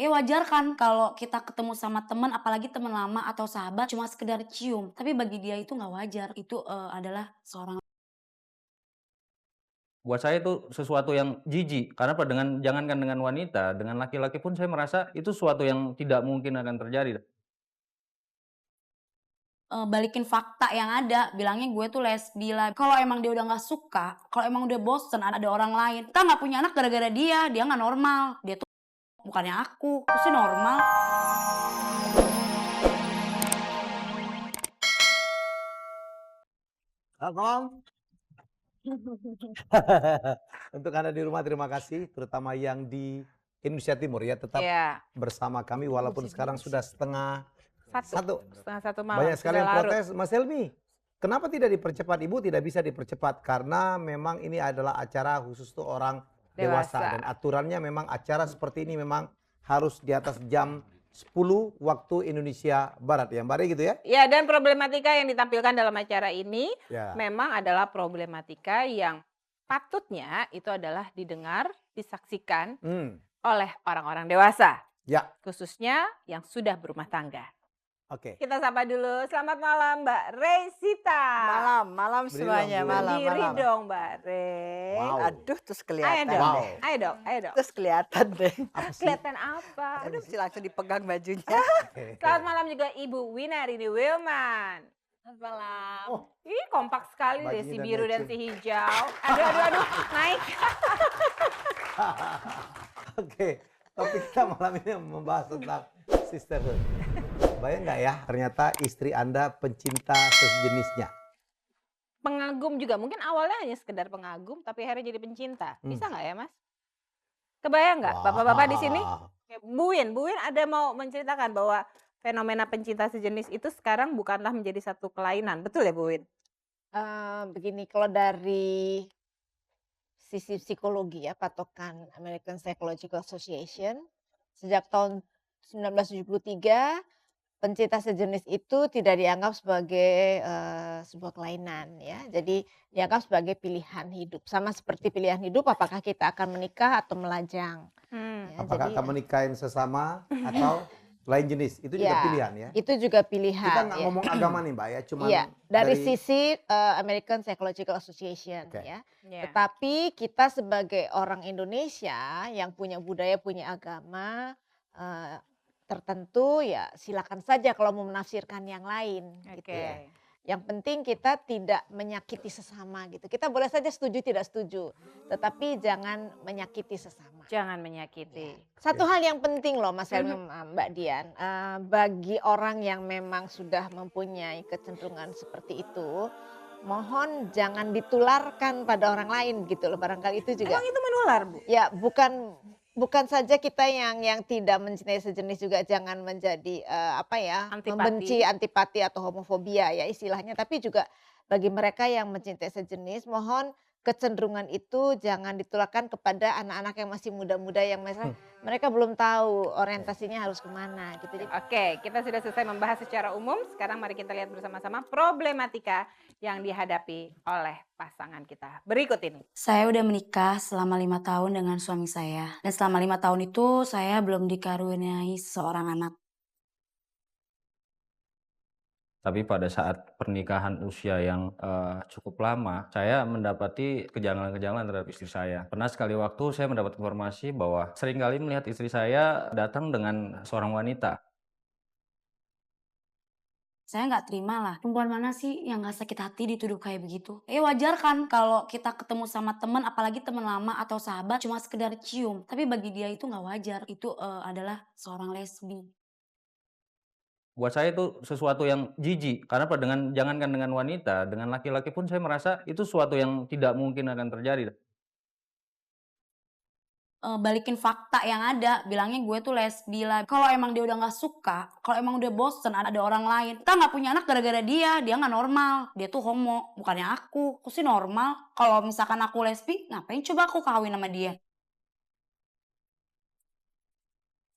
Wajar kan kalau kita ketemu sama temen, apalagi temen lama atau sahabat cuma sekedar cium, tapi bagi dia itu nggak wajar. Itu, adalah seorang. Buat saya itu sesuatu yang jijik, karena dengan jangankan dengan wanita, dengan laki-laki pun saya merasa itu sesuatu yang tidak mungkin akan terjadi. Balikin fakta yang ada, bilangnya gue tuh lesbi lah. Kalau emang dia udah nggak suka, kalau emang udah bosen ada orang lain, kita nggak punya anak gara-gara dia nggak normal. Dia tuh bukannya aku sih normal. Kakak. Untuk Anda di rumah terima kasih, terutama yang di Indonesia Timur ya, tetap Iya, bersama kami walaupun sekarang sudah setengah satu. setengah satu malam, Banyak sekali sudah yang larut. protes, Mas Helmi, kenapa tidak dipercepat? Ibu tidak bisa dipercepat karena memang ini adalah acara khusus tuh orang dewasa dan Dewasa. aturannya memang acara seperti ini memang harus di atas jam 10 waktu Indonesia Barat ya, Mbak Re gitu ya? Ya, dan problematika yang ditampilkan dalam acara ini Ya. memang adalah problematika yang patutnya itu adalah didengar, disaksikan Hmm. oleh orang-orang dewasa, Ya, khususnya yang sudah berumah tangga. oke. Kita sapa dulu. Selamat malam Mbak Resita. Malam, malam Berdiri semuanya, dong, Bu. malam, Berdiri malam. dong Mbak Re. Wow. Aduh, terus Ayo kelihatan dong, Wow. deh. ayo dong, ayo dong. Terus kelihatan deh. Apa sih? Kelihatan apa? Aduh, mesti langsung dipegang bajunya. Selamat malam juga Ibu Winarini Wilman. Selamat malam. Oh, Ih, kompak sekali deh bajunya si dan biru dan matching. si hijau. Aduh, naik. oke. Topik kita malam ini membahas tentang sisterhood. Bayang nggak ya, ternyata istri Anda pencinta sejenisnya. Pengagum juga, mungkin awalnya hanya sekedar pengagum, tapi akhirnya jadi pencinta. Hmm. Bisa nggak ya, Mas? Kebayang nggak, bapak-bapak di sini? Wah. Ya, Bu Win ada mau menceritakan bahwa fenomena pencinta sejenis itu sekarang bukanlah menjadi satu kelainan, betul ya Bu Win? Begini, kalau dari sisi psikologi ya, patokan American Psychological Association, sejak tahun 1973, pencinta sejenis itu tidak dianggap sebagai sebuah kelainan ya. Jadi dianggap sebagai pilihan hidup. Sama seperti pilihan hidup, apakah kita akan menikah atau melajang. Ya, Apakah jadi akan menikahin sesama atau lain jenis? Itu juga ya, pilihan ya. itu juga Kita pilihan. nggak Ya. ngomong agama nih Mbak ya, cuman Iya, dari sisi American Psychological Association Oke. ya. Ya. Tetapi kita sebagai orang Indonesia yang punya budaya, punya agama tertentu ya silakan saja kalau mau menafsirkan yang lain gitu Oke. ya. Yang penting kita tidak menyakiti sesama gitu. Kita boleh saja setuju tidak setuju, tetapi jangan menyakiti sesama. Jangan menyakiti. Satu hal yang penting loh Mas Helmi, Mbak Dian, bagi orang yang memang sudah mempunyai kecenderungan seperti itu, mohon jangan ditularkan pada orang lain gitu loh. Barangkali itu juga Emang itu menular, Bu? ya bukan saja kita yang tidak mencintai sejenis juga jangan menjadi apa ya, Antipati. membenci, antipati atau homofobia ya istilahnya, tapi juga bagi mereka yang mencintai sejenis mohon kecenderungan itu jangan ditularkan kepada anak-anak yang masih muda-muda yang mereka belum tahu orientasinya harus kemana gitu. Jadi Oke, kita sudah selesai membahas secara umum. Sekarang mari kita lihat bersama-sama problematika yang dihadapi oleh pasangan kita. Berikut ini. Saya udah menikah selama 5 tahun dengan suami saya. Dan selama 5 tahun itu saya belum dikaruniai seorang anak. Tapi pada saat pernikahan usia yang cukup lama, saya mendapati kejanggalan-kejanggalan terhadap istri saya. Pernah sekali waktu saya mendapat informasi bahwa seringkali melihat istri saya datang dengan seorang wanita. Saya nggak terima lah, perempuan mana sih yang nggak sakit hati dituduh kayak begitu? Wajar kan kalau kita ketemu sama temen, apalagi temen lama atau sahabat cuma sekedar cium. Tapi bagi dia itu nggak wajar, itu adalah seorang lesbi. Buat saya itu sesuatu yang jijik, karena jangankan dengan wanita, dengan laki-laki pun saya merasa itu sesuatu yang tidak mungkin akan terjadi. Balikin fakta yang ada, bilangnya gue tuh lesbi lah. Kalau emang dia udah nggak suka, kalau emang udah bosen ada orang lain, kita nggak punya anak gara-gara dia nggak normal. Dia tuh homo, bukannya aku sih normal. Kalau misalkan aku lesbi, ngapain coba aku kawin sama dia?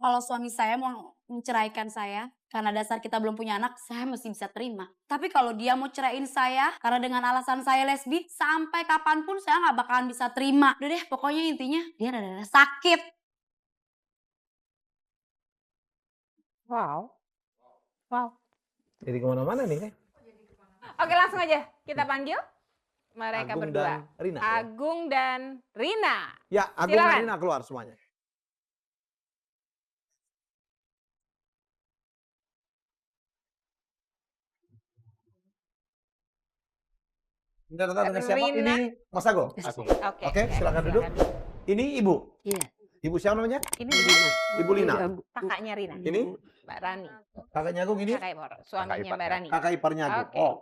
Kalau suami saya mau menceraikan saya, karena dasar kita belum punya anak, saya mesti bisa terima. Tapi kalau dia mau ceraiin saya, karena dengan alasan saya lesbi, sampai kapanpun saya nggak bakalan bisa terima. Udah deh, pokoknya intinya dia rada-rada sakit. Wow. Wow. Jadi kemana-mana nih. Oke, langsung aja kita panggil mereka Agung berdua. dan Rina. Ya? Agung dan Rina. Ya, Agung Silakan. dan Rina keluar semuanya. Kita datang dengan siapa? Rina. Ini Mas Agung. Oke, silakan duduk. Ini Ibu. Iya. Ibu siapa namanya? Ini Ibu Lina. kakaknya Rina. Ini Mbak Rani. kakaknya Agung ini? Kakak ipar, suaminya Mbak Rani. Kakak iparnya Agung. Oke. Oh,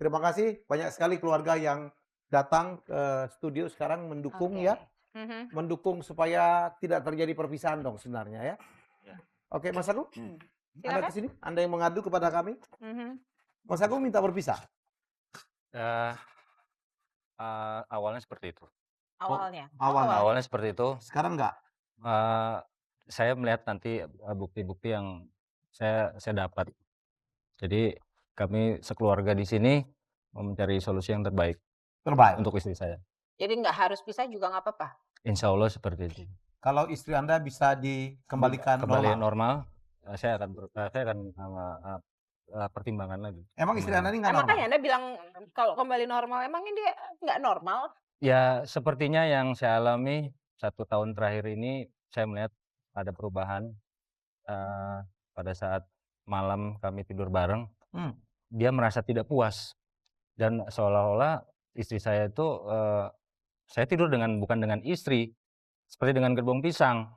terima kasih. Banyak sekali keluarga yang datang ke studio sekarang mendukung Oke. ya. Mhm. Mendukung supaya tidak terjadi perpisahan dong sebenarnya ya. Oke, Mas Agung. Anda Silakan. ke sini. Anda yang mengadu kepada kami. Mhm. Mas Agung minta berpisah. Awalnya seperti itu. Awalnya. Awalnya. Awalnya seperti itu. Sekarang enggak. Saya melihat nanti bukti-bukti yang saya dapat. Jadi kami sekeluarga di sini mau mencari solusi yang terbaik Terbaik. untuk istri saya. Jadi nggak harus pisah juga nggak apa-apa. Insya Allah seperti itu. Kalau istri Anda bisa dikembalikan Kembali normal. normal, saya akan pertimbangan lagi. Emang istri Anda ini nggak normal? Makanya Anda bilang kalau kembali normal, emangnya dia nggak normal? Ya sepertinya yang saya alami 1 tahun terakhir ini, saya melihat ada perubahan pada saat malam kami tidur bareng. Dia merasa tidak puas dan seolah-olah istri saya itu saya tidur bukan dengan istri, seperti dengan gerbong pisang.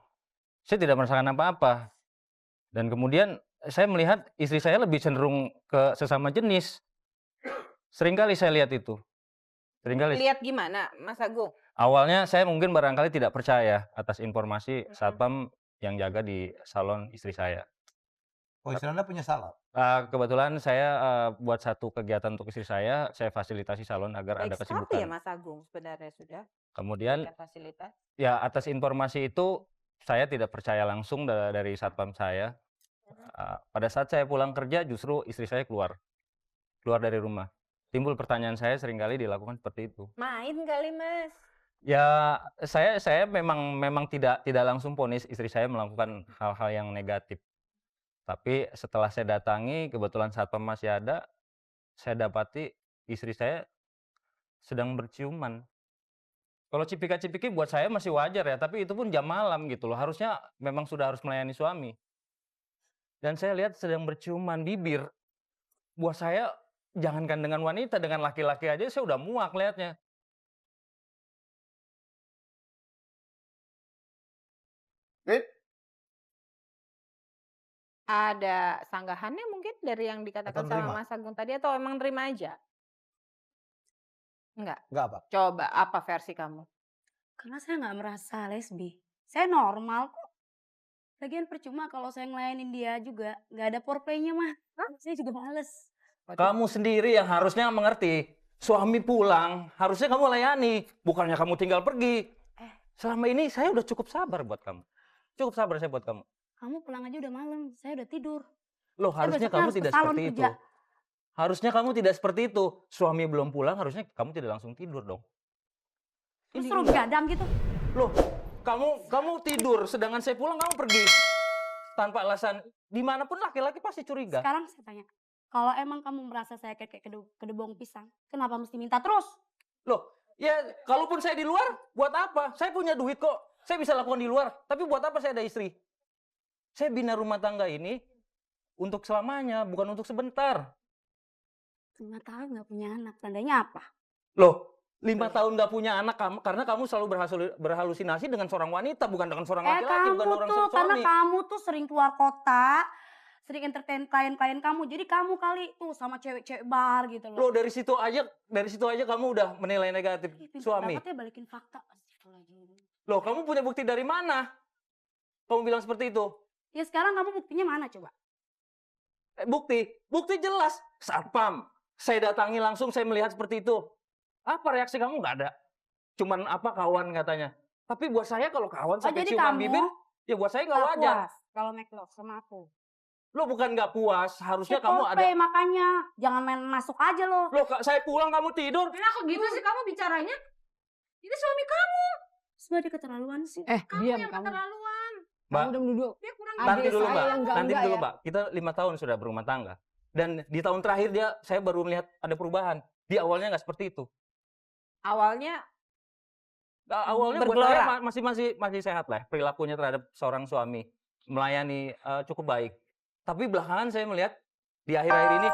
Saya tidak merasakan apa-apa. Dan kemudian saya melihat istri saya lebih cenderung ke sesama jenis. Seringkali saya lihat itu. Lihat gimana, Mas Agung? Awalnya saya mungkin barangkali tidak percaya atas informasi satpam yang jaga di salon istri saya. Oh, istri Anda punya salon? Kebetulan saya buat satu kegiatan untuk istri saya fasilitasi salon agar ada Baik sekali ya kesibukan. Mas Agung sebenarnya sudah Kemudian berikan fasilitas. ya atas informasi itu saya tidak percaya langsung dari satpam saya. Pada saat saya pulang kerja justru istri saya keluar dari rumah. Timbul pertanyaan saya seringkali dilakukan seperti itu. Main kali Mas. Ya saya memang tidak langsung vonis istri saya melakukan hal-hal yang negatif. Tapi setelah saya datangi, kebetulan satpam masih ada, saya dapati istri saya sedang berciuman. Kalau cipika-cipiki buat saya masih wajar ya, tapi itu pun jam malam gitu loh. Harusnya memang sudah harus melayani suami. Dan saya lihat sedang berciuman bibir. Buat saya, jangankan dengan wanita, dengan laki-laki aja saya udah muak lihatnya. Ada sanggahannya mungkin dari yang dikatakan Atau sama nerima? Mas Agung tadi atau emang terima aja? Enggak. Enggak, Pak. Coba apa versi kamu? Karena saya nggak merasa lesbi. Saya normal kok. Lagian percuma kalau saya ngelayanin dia juga. Nggak ada foreplaynya mah. Saya juga males. Kamu sendiri yang harusnya mengerti. Suami pulang, harusnya kamu layani. Bukannya kamu tinggal pergi. Selama ini saya udah cukup sabar buat kamu. Cukup sabar saya buat kamu. Kamu pulang aja udah malam. Saya udah tidur. Loh, Saya harusnya besoknya kamu harus ke tidak salon seperti itu. kerja. Harusnya kamu tidak seperti itu. Suami belum pulang, harusnya kamu tidak langsung tidur dong. Terus Ini suruh enggak. gadang gitu. Loh, kamu tidur, sedangkan saya pulang kamu pergi. Tanpa alasan, dimanapun laki-laki pasti curiga. Sekarang saya tanya. Kalau emang kamu merasa saya kayak kedebong pisang. Kenapa mesti minta terus? Loh, ya kalaupun saya di luar, buat apa? Saya punya duit kok. Saya bisa lakukan di luar. Tapi buat apa saya ada istri? Saya bina rumah tangga ini untuk selamanya, bukan untuk sebentar. 5 tahun nggak punya anak. Tandanya apa? Loh, 5 tahun nggak punya anak karena kamu selalu berhalusinasi dengan seorang wanita, bukan dengan seorang laki-laki, bukan kamu orang tuh, karena suami. kamu tuh sering keluar kota. Sering entertain klien-klien kamu. Jadi kamu kali tuh sama cewek-cewek bar gitu Loh, loh. dari situ aja kamu udah menilai negatif Ih, pintar suami. banget ya balikin fakta. Astagfirullahaladzim. Loh, kamu punya bukti dari mana? Kamu bilang seperti itu. Ya sekarang kamu buktinya mana coba? Bukti jelas. Satpam. Saya datangi langsung, saya melihat seperti itu. Apa reaksi kamu? Nggak ada. Cuman apa kawan katanya. Tapi buat saya kalau kawan sampai jadi ciuman kamu bibir, ya buat saya nggak Nggak wajar. puas kalau make love sama aku. Lo bukan nggak puas, harusnya Ya kamu ada. foreplay, makanya jangan main masuk aja lo. Loh, saya pulang kamu tidur. Kenapa gitu sih kamu bicaranya? Ini suami kamu. Sudah dia keterlaluan sih. Kamu Diam yang kamu. keterlaluan. Mbak, Kamu udah menuduh nanti adik dulu saya Mbak, yang nanti enggak dulu ya. Mbak. Kita 5 tahun sudah berumah tangga. Dan di tahun terakhir saya baru melihat ada perubahan. Di awalnya nggak seperti itu. Awalnya Awalnya buat Bergelora. saya masih sehat lah perilakunya terhadap seorang suami, melayani cukup baik. Tapi belakangan saya melihat di akhir-akhir ini